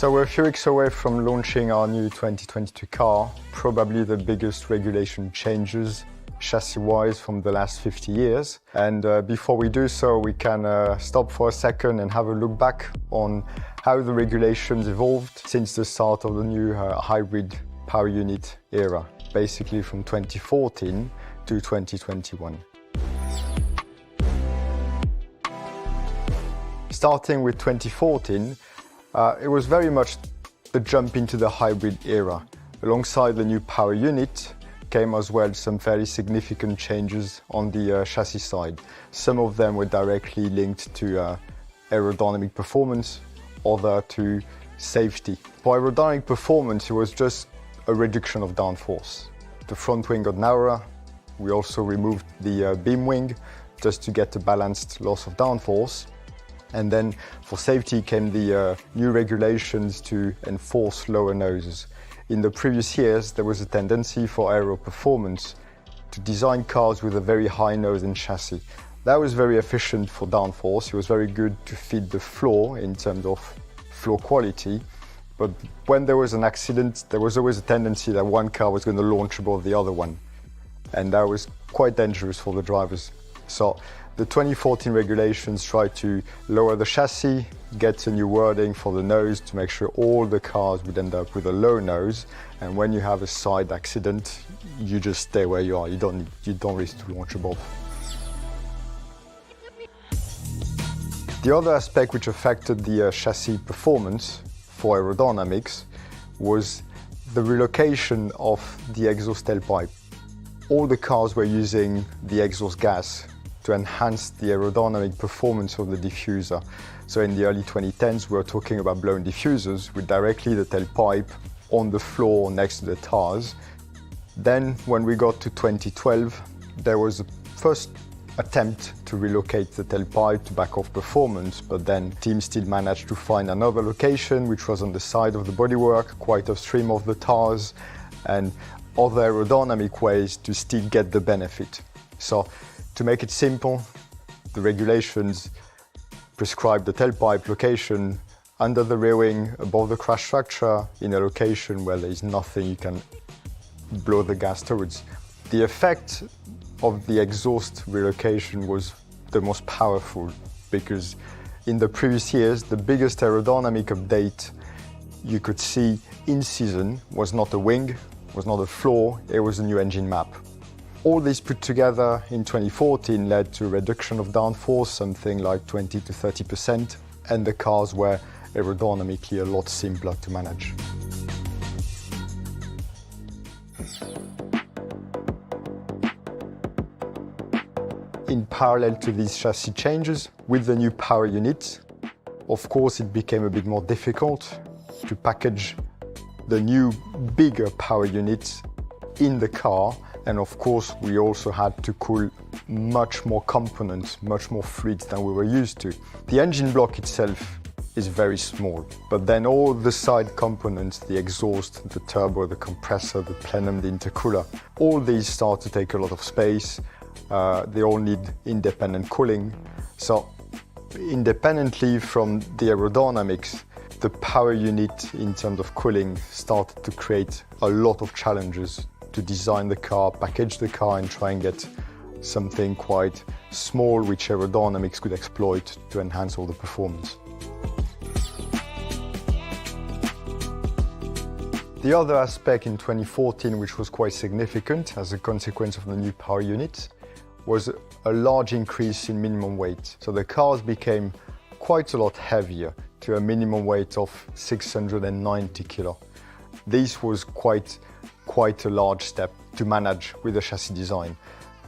So we're a few weeks away from launching our new 2022 car, probably the biggest regulation changes chassis-wise from the last 50 years. And before we do so, we can stop for a second and have a look back on how the regulations evolved since the start of the new hybrid power unit era, basically from 2014 to 2021. Starting with 2014, it was very much the jump into the hybrid era. Alongside the new power unit came as well some fairly significant changes on the chassis side. Some of them were directly linked to aerodynamic performance, other to safety. For aerodynamic performance, it was just a reduction of downforce. The front wing got narrower. We also removed the beam wing just to get a balanced loss of downforce. And then for safety came the new regulations to enforce lower noses. In the previous years, there was a tendency for aero performance to design cars with a very high nose and chassis. That was very efficient for downforce. It was very good to feed the floor in terms of floor quality. But when there was an accident, there was always a tendency that one car was going to launch above the other one. And that was quite dangerous for the drivers. So the 2014 regulations tried to lower the chassis, get a new wording for the nose to make sure all the cars would end up with a low nose. And when you have a side accident, you just stay where you are. You don't risk to launch above. The other aspect which affected the chassis performance for aerodynamics was the relocation of the exhaust tailpipe. All the cars were using the exhaust gas to enhance the aerodynamic performance of the diffuser. So in the early 2010s, we were talking about blown diffusers with directly the tailpipe on the floor next to the tires. Then when we got to 2012, there was a first attempt to relocate the tailpipe to back off performance, but then teams still managed to find another location, which was on the side of the bodywork, quite upstream of the tires, and other aerodynamic ways to still get the benefit. So to make it simple, the regulations prescribe the tailpipe location under the rear wing, above the crash structure, in a location where there is nothing you can blow the gas towards. The effect of the exhaust relocation was the most powerful, because in the previous years, the biggest aerodynamic update you could see in season was not a wing, was not a floor, it was a new engine map. All this put together in 2014 led to a reduction of downforce, something like 20 to 30%, and the cars were aerodynamically a lot simpler to manage. In parallel to these chassis changes, with the new power unit, of course it became a bit more difficult to package the new bigger power unit in the car. And of course, we also had to cool much more components, much more fluids than we were used to. The engine block itself is very small, but then all the side components, the exhaust, the turbo, the compressor, the plenum, the intercooler, all these start to take a lot of space. They all need independent cooling. So independently from the aerodynamics, the power unit in terms of cooling started to create a lot of challenges to design the car, package the car, and try and get something quite small which aerodynamics could exploit to enhance all the performance. The other aspect in 2014, which was quite significant as a consequence of the new power unit, was a large increase in minimum weight. So the cars became quite a lot heavier, to a minimum weight of 690 kilo. This was quite a large step to manage with the chassis design.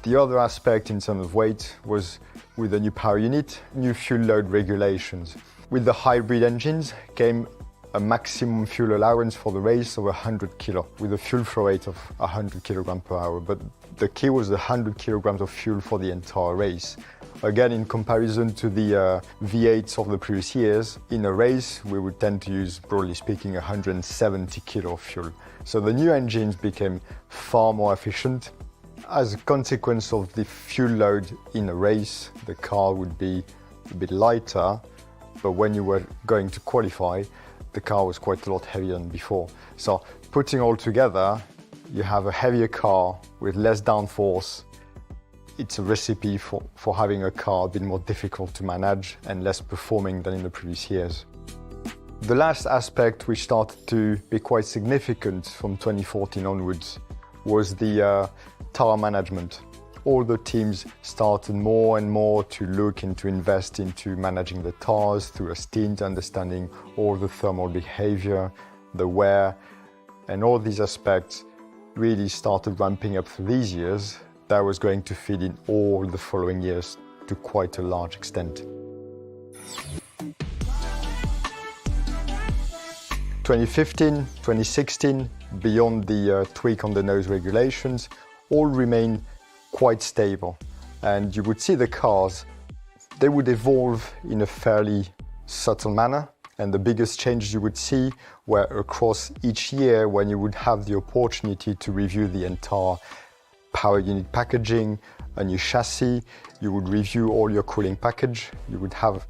The other aspect in terms of weight was with the new power unit, new fuel load regulations. With the hybrid engines came a maximum fuel allowance for the race of 100 kilo, with a fuel flow rate of 100 kilograms per hour. But the key was the 100 kilograms of fuel for the entire race. Again, in comparison to the V8s of the previous years, in a race, we would tend to use, broadly speaking, 170 kilo of fuel. So the new engines became far more efficient. As a consequence of the fuel load in a race, the car would be a bit lighter, but when you were going to qualify, the car was quite a lot heavier than before. So putting all together, you have a heavier car with less downforce. It's a recipe for having a car a bit more difficult to manage and less performing than in the previous years. The last aspect which started to be quite significant from 2014 onwards was the tower management. All the teams started more and more to look and to invest into managing the towers through a stint, understanding all the thermal behavior, the wear, and all these aspects really started ramping up through these years. That was going to feed in all the following years to quite a large extent. 2015, 2016, beyond the tweak on the nose regulations, all remain quite stable. And you would see the cars, they would evolve in a fairly subtle manner. And the biggest changes you would see were across each year when you would have the opportunity to review the entire power unit packaging, a new chassis, you would review all your cooling package, you would have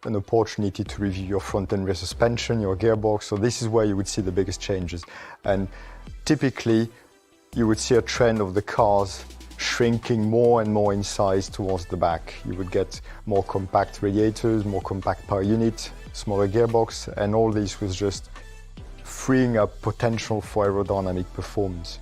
an opportunity to review your front and rear suspension, your gearbox. So this is where you would see the biggest changes. And typically, you would see a trend of the cars shrinking more and more in size towards the back. You would get more compact radiators, more compact power unit, smaller gearbox, and all this was just freeing up potential for aerodynamic performance.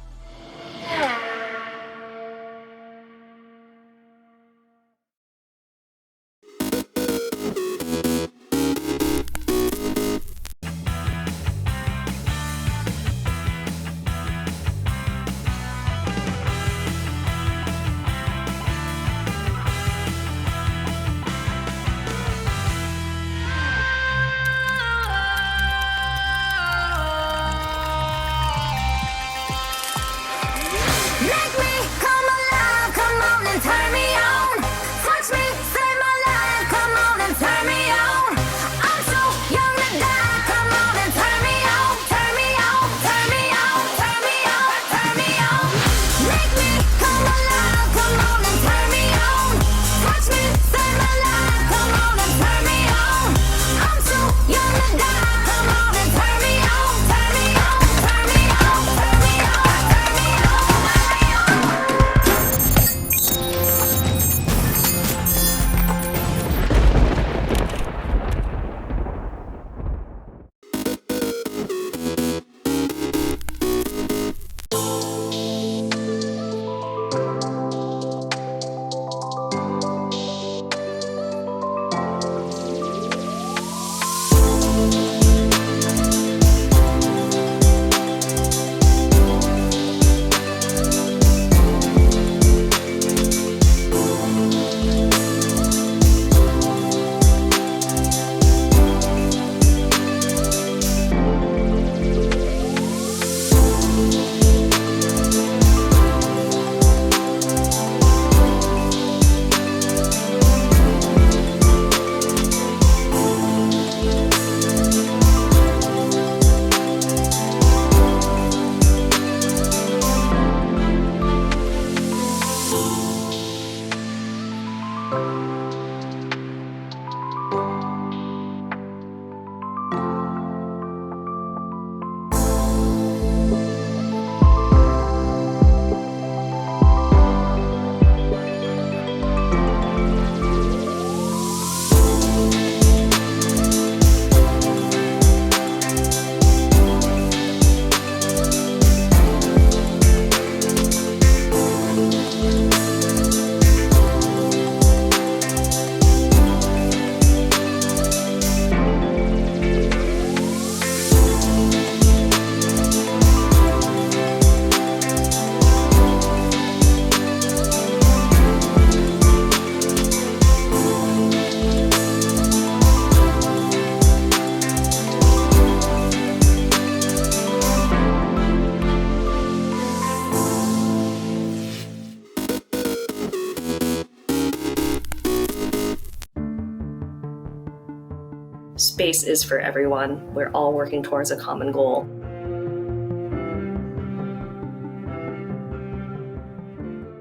Space is for everyone. We're all working towards a common goal.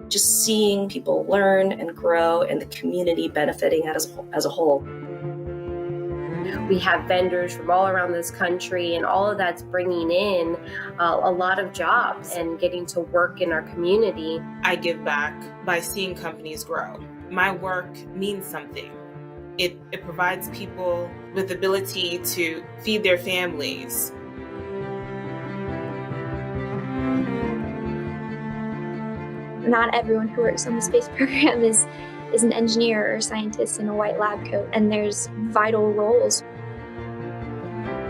Just seeing people learn and grow and the community benefiting as a whole. We have vendors from all around this country, and all of that's bringing in a lot of jobs and getting to work in our community. I give back by seeing companies grow. My work means something. It provides people with the ability to feed their families. Not everyone who works on the space program is an engineer or scientist in a white lab coat, and there's vital roles.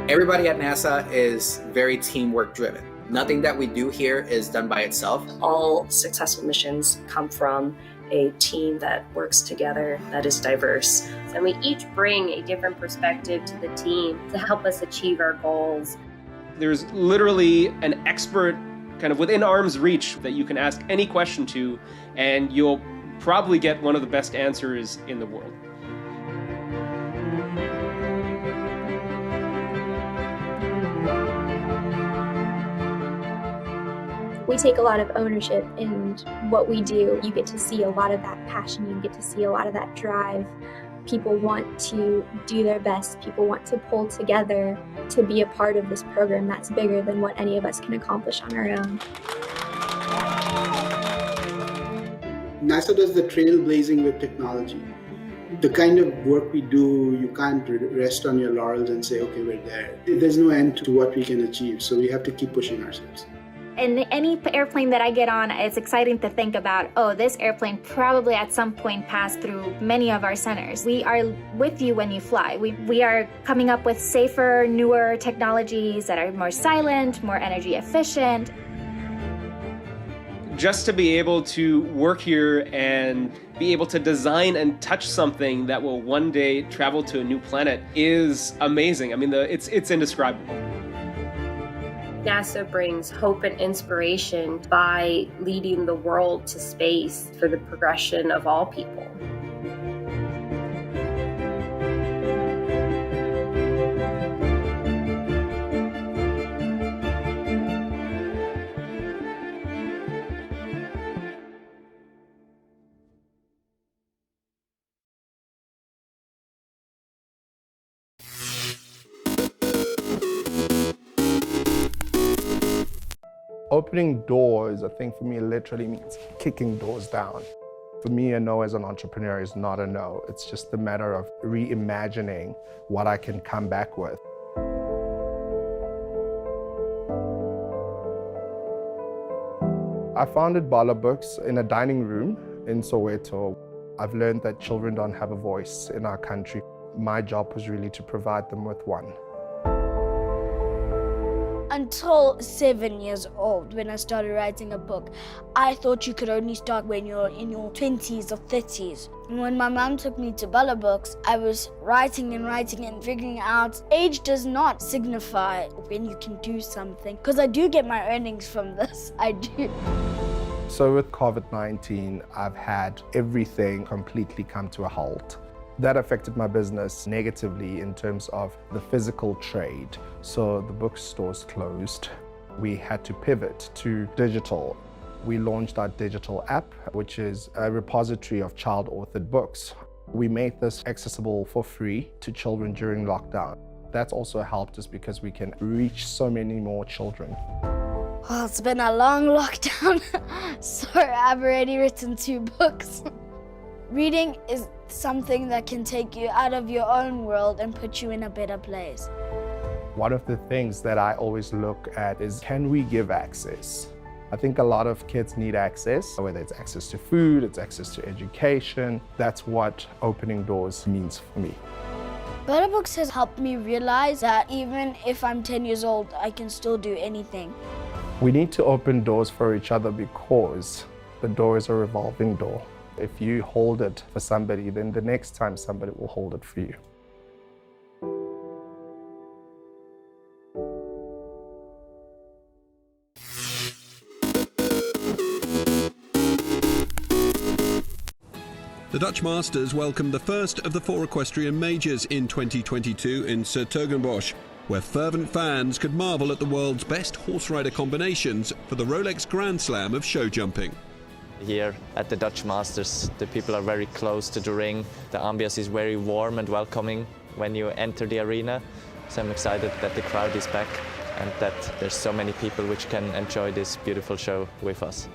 Everybody at NASA is very teamwork driven. Nothing that we do here is done by itself. All successful missions come from a team that works together, that is diverse. And we each bring a different perspective to the team to help us achieve our goals. There's literally an expert kind of within arm's reach that you can ask any question to, and you'll probably get one of the best answers in the world. We take a lot of ownership in what we do. You get to see a lot of that passion, you get to see a lot of that drive. People want to do their best. People want to pull together to be a part of this program that's bigger than what any of us can accomplish on our own. NASA does the trailblazing with technology. The kind of work we do, you can't rest on your laurels and say, okay, we're there. There's no end to what we can achieve, so we have to keep pushing ourselves. In any airplane that I get on, it's exciting to think about, oh, this airplane probably at some point passed through many of our centers. We are with you when you fly. We are coming up with safer, newer technologies that are more silent, more energy efficient. Just to be able to work here and be able to design and touch something that will one day travel to a new planet is amazing. I mean, it's indescribable. NASA brings hope and inspiration by leading the world to space for the progression of all people. Opening doors, I think for me, literally means kicking doors down. For me, a no as an entrepreneur is not a no. It's just a matter of reimagining what I can come back with. I founded Bala Books in a dining room in Soweto. I've learned that children don't have a voice in our country. My job was really to provide them with one. Until 7 years old, when I started writing a book, I thought you could only start when you're in your 20s or 30s. And when my mom took me to Bala Books, I was writing and figuring out age does not signify when you can do something. Because I do get my earnings from this, I do. So with COVID-19, I've had everything completely come to a halt. That affected my business negatively in terms of the physical trade. So the bookstores closed. We had to pivot to digital. We launched our digital app, which is a repository of child-authored books. We made this accessible for free to children during lockdown. That's also helped us because we can reach so many more children. Oh, it's been a long lockdown. Sorry, I've already written 2 books. Reading is something that can take you out of your own world and put you in a better place. One of the things that I always look at is, can we give access? I think a lot of kids need access, whether it's access to food, it's access to education. That's what opening doors means for me. Bala Books has helped me realize that even if I'm 10 years old, I can still do anything. We need to open doors for each other because the door is a revolving door. If you hold it for somebody, then the next time somebody will hold it for you. The Dutch Masters welcomed the first of the 4 equestrian majors in 2022 in 's-Hertogenbosch, where fervent fans could marvel at the world's best horse rider combinations for the Rolex Grand Slam of show jumping. Here at the Dutch Masters, the people are very close to the ring. The ambience is very warm and welcoming. when you enter the arena. So I'm excited that the crowd is back and that there's so many people which can enjoy this beautiful show with us.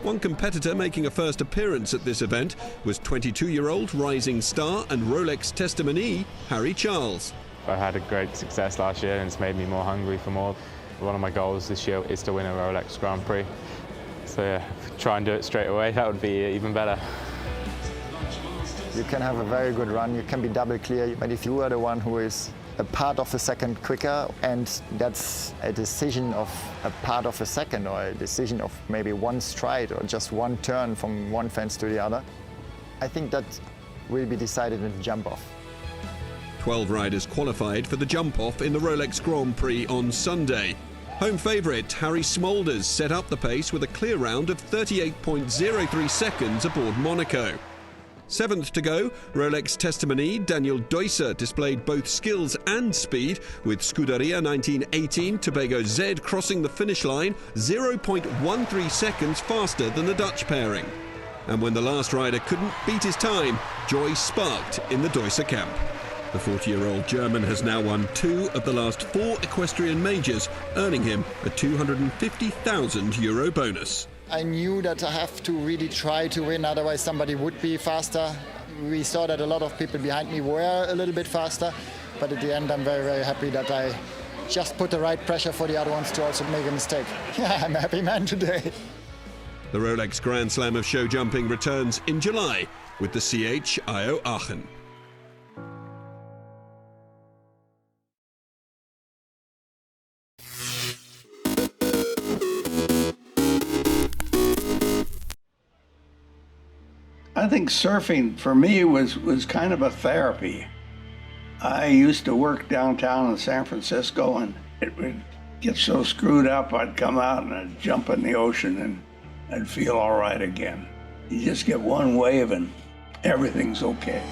One competitor making a first appearance at this event was 22-year-old rising star and Rolex testimony Harry Charles. I had a great success last year and it's made me more hungry for more. One of my goals this year is to win a Rolex Grand Prix. So yeah, try and do it straight away, that would be even better. You can have a very good run, you can be double clear, but if you are the one who is a part of a second quicker, and that's a decision of a part of a second, or a decision of maybe one stride or just one turn from one fence to the other, I think that will be decided in the jump-off. 12 riders qualified for the jump-off in the Rolex Grand Prix on Sunday. Home favourite Harry Smulders set up the pace with a clear round of 38.03 seconds aboard Monaco. Seventh to go, Rolex testimony Daniel Deusser displayed both skills and speed, with Scuderia 1918 Tobago Z crossing the finish line 0.13 seconds faster than the Dutch pairing. And when the last rider couldn't beat his time, joy sparked in the Deusser camp. The 40-year-old German has now won 2 of the last 4 equestrian majors, earning him a €250,000 bonus. I knew that I have to really try to win, otherwise somebody would be faster. We saw that a lot of people behind me were a little bit faster, but at the end I'm very, very happy that I just put the right pressure for the other ones to also make a mistake. Yeah, I'm a happy man today. The Rolex Grand Slam of show jumping returns in July with the CHIO Aachen. I think surfing for me was kind of a therapy. I used to work downtown in San Francisco and it would get so screwed up I'd come out and I'd jump in the ocean and I'd feel all right again. You just get one wave and everything's okay.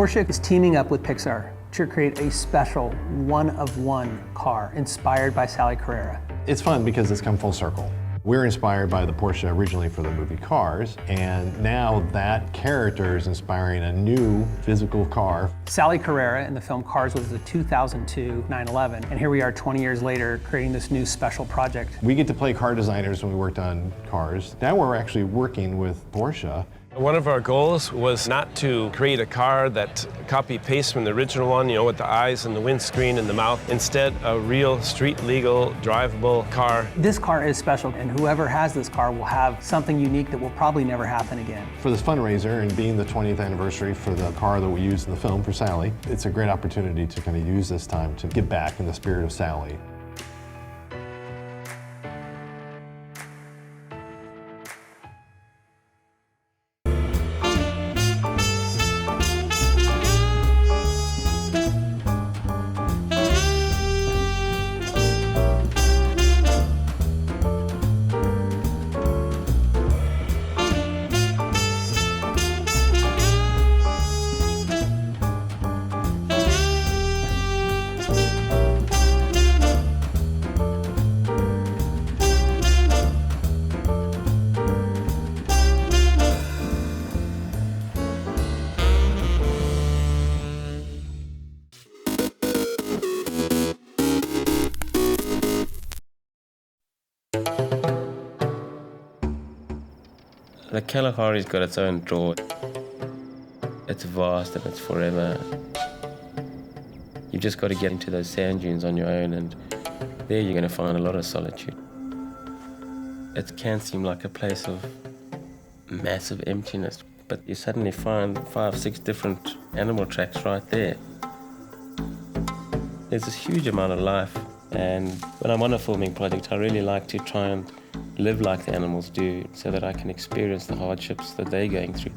Porsche is teaming up with Pixar to create a special one-of-one car inspired by Sally Carrera. It's fun because it's come full circle. We're inspired by the Porsche originally for the movie Cars, and now that character is inspiring a new physical car. Sally Carrera in the film Cars was the 2002 911, and here we are 20 years later creating this new special project. We get to play car designers when we worked on Cars. Now we're actually working with Porsche. One of our goals was not to create a car that copy-paste from the original one, with the eyes and the windscreen and the mouth. Instead, a real street-legal, drivable car. This car is special, and whoever has this car will have something unique that will probably never happen again. For this fundraiser and being the 20th anniversary for the car that we used in the film for Sally, it's a great opportunity to kind of use this time to give back in the spirit of Sally. The Kalahari's got its own draw. It's vast and it's forever. You've just got to get into those sand dunes on your own, and there you're going to find a lot of solitude. It can seem like a place of massive emptiness, but you suddenly find 5, 6 different animal tracks right there. There's this huge amount of life, and when I'm on a filming project, I really like to try and live like the animals do so that I can experience the hardships that they're going through.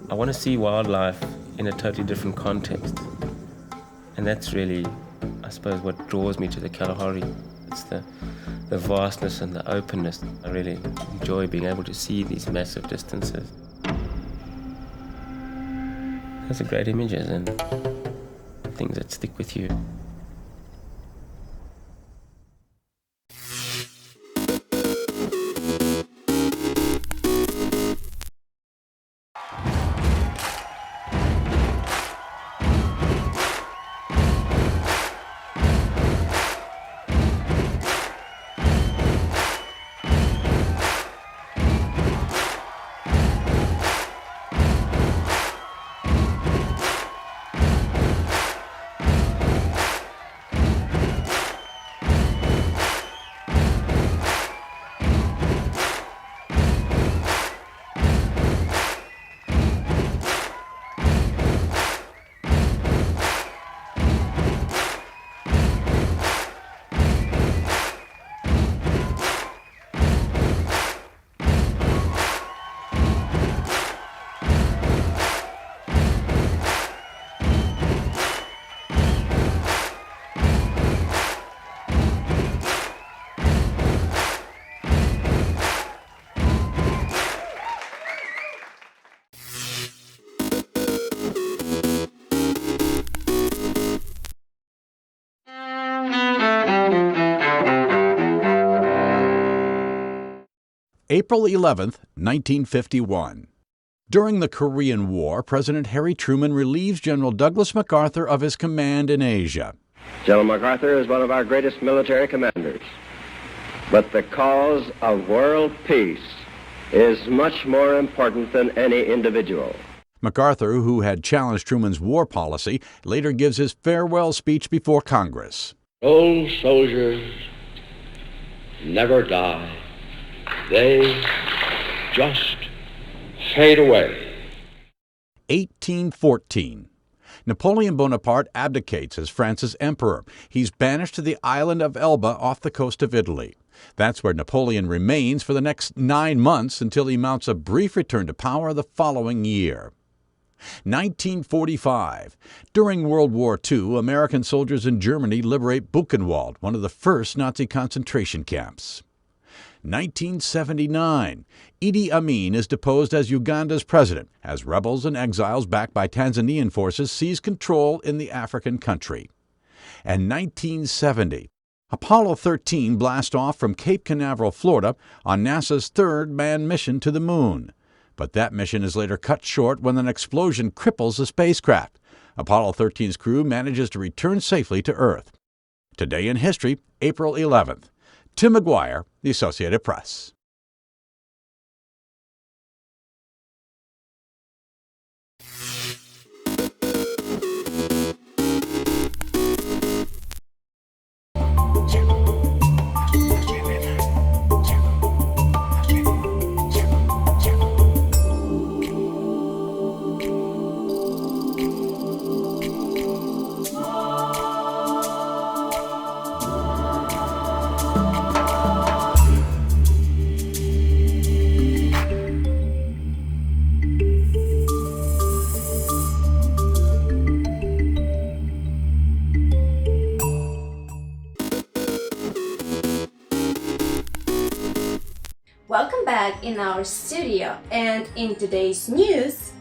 I want to see wildlife in a totally different context, and that's really, I suppose, what draws me to the Kalahari. It's the vastness and the openness. I really enjoy being able to see these massive distances. Those are great images and things that stick with you. April 11, 1951. During the Korean War, President Harry Truman relieves General Douglas MacArthur of his command in Asia. General MacArthur is one of our greatest military commanders, but the cause of world peace is much more important than any individual. MacArthur, who had challenged Truman's war policy, later gives his farewell speech before Congress. Old soldiers never die. They just fade away. 1814. Napoleon Bonaparte abdicates as France's emperor. He's banished to the island of Elba off the coast of Italy. That's where Napoleon remains for the next 9 months until he mounts a brief return to power the following year. 1945. During World War II, American soldiers in Germany liberate Buchenwald, one of the first Nazi concentration camps. 1979, Idi Amin is deposed as Uganda's president as rebels and exiles backed by Tanzanian forces seize control in the African country. And 1970, Apollo 13 blasts off from Cape Canaveral, Florida, on NASA's third manned mission to the moon. But that mission is later cut short when an explosion cripples the spacecraft. Apollo 13's crew manages to return safely to Earth. Today in History, April 11th. Tim McGuire, The Associated Press. Welcome back in our studio, and in today's news,